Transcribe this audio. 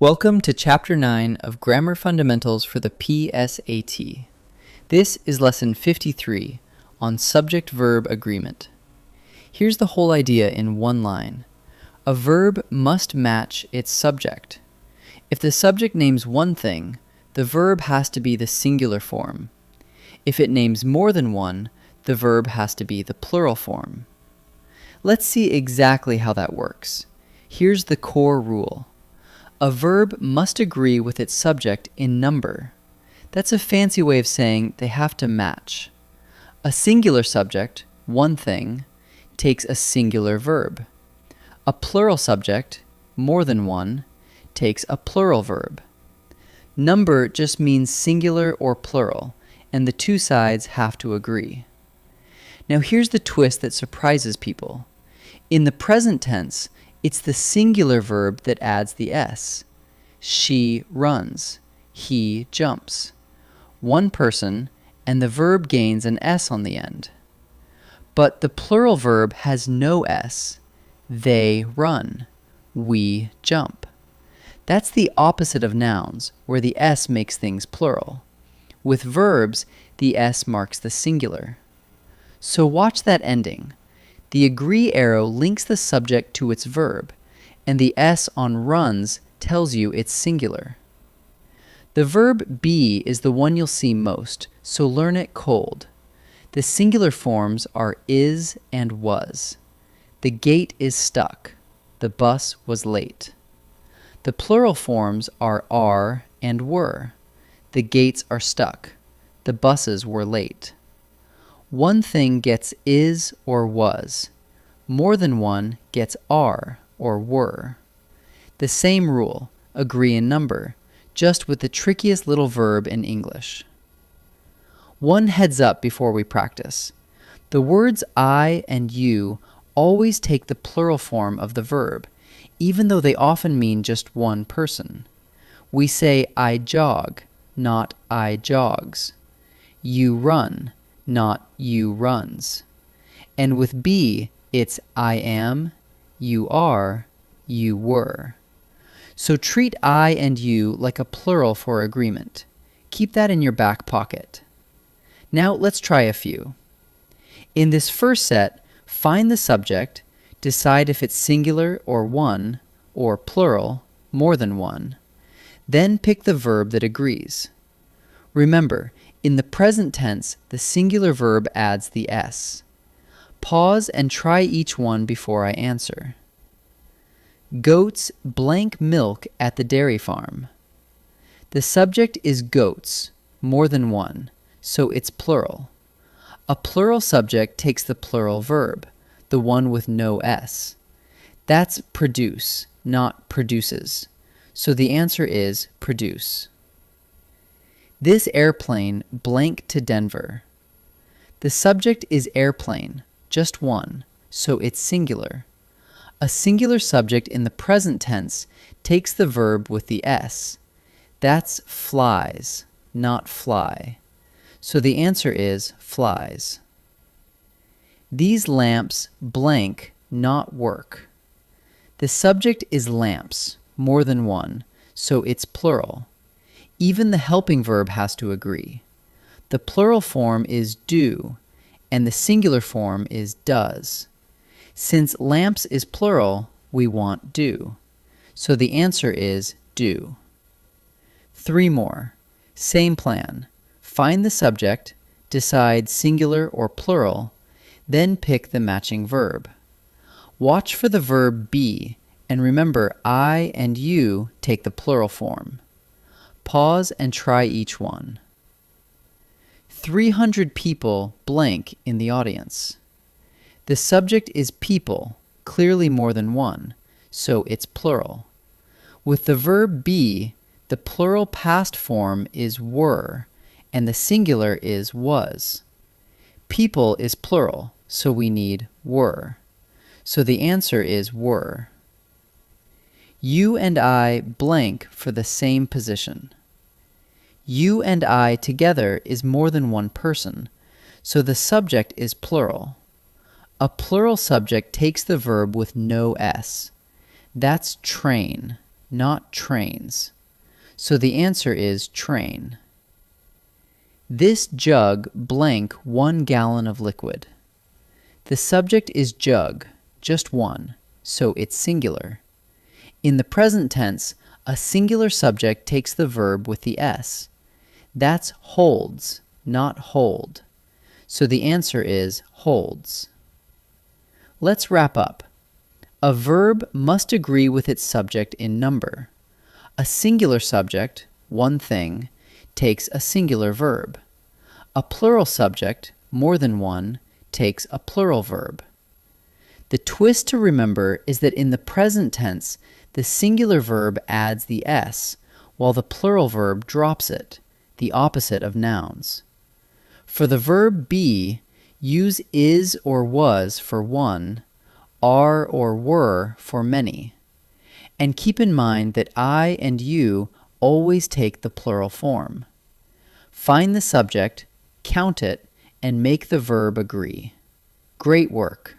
Welcome to Chapter 9 of Grammar Fundamentals for the PSAT. This is Lesson 53 on Subject-Verb Agreement. Here's the whole idea in one line. A verb must match its subject. If the subject names one thing, the verb has to be the singular form. If it names more than one, the verb has to be the plural form. Let's see exactly how that works. Here's the core rule. A verb must agree with its subject in number. That's a fancy way of saying they have to match. A singular subject, one thing, takes a singular verb. A plural subject, more than one, takes a plural verb. Number just means singular or plural, and the two sides have to agree. Now here's the twist that surprises people. In the present tense, it's the singular verb that adds the S. She runs. He jumps. One person, and the verb gains an S on the end. But the plural verb has no S. They run. We jump. That's the opposite of nouns, where the S makes things plural. With verbs, the S marks the singular. So watch that ending. The agree arrow links the subject to its verb, and the S on runs tells you it's singular. The verb be is the one you'll see most, so learn it cold. The singular forms are is and was. The gate is stuck. The bus was late. The plural forms are and were. The gates are stuck. The buses were late. One thing gets is or was. More than one gets are or were. The same rule, agree in number, just with the trickiest little verb in English. One heads up before we practice. The words I and you always take the plural form of the verb, even though they often mean just one person. We say I jog, not I jogs. You run, not you runs. And with be, it's I am, you are, you were. So treat I and you like a plural for agreement. Keep that in your back pocket. Now let's try a few. In this first set, find the subject, decide if it's singular or one, or plural, more than one. Then pick the verb that agrees. Remember, in the present tense, the singular verb adds the S. Pause and try each one before I answer. Goats blank milk at the dairy farm. The subject is goats, more than one, so it's plural. A plural subject takes the plural verb, the one with no S. That's produce, not produces. So the answer is produce. This airplane blank to Denver. The subject is airplane, just one, so it's singular. A singular subject in the present tense takes the verb with the S. That's flies, not fly. So the answer is flies. These lamps blank not work. The subject is lamps, more than one, so it's plural. Even the helping verb has to agree. The plural form is do, and the singular form is does. Since lamps is plural, we want do. So the answer is do. 3 more. Same plan. Find the subject, decide singular or plural, then pick the matching verb. Watch for the verb be, and remember I and you take the plural form. Pause and try each one. 300 people blank in the audience. The subject is people, clearly more than one, so it's plural. With the verb be, the plural past form is were, and the singular is was. People is plural, so we need were. So the answer is were. You and I blank for the same position. You and I together is more than one person, so the subject is plural. A plural subject takes the verb with no S. That's train, not trains. So the answer is train. This jug blank 1 gallon of liquid. The subject is jug, just one, so it's singular. In the present tense, a singular subject takes the verb with the S. That's holds, not hold. So the answer is holds. Let's wrap up. A verb must agree with its subject in number. A singular subject, one thing, takes a singular verb. A plural subject, more than one, takes a plural verb. The twist to remember is that in the present tense, the singular verb adds the S, while the plural verb drops it, the opposite of nouns. For the verb be, use is or was for one, are or were for many. And keep in mind that I and you always take the plural form. Find the subject, count it, and make the verb agree. Great work!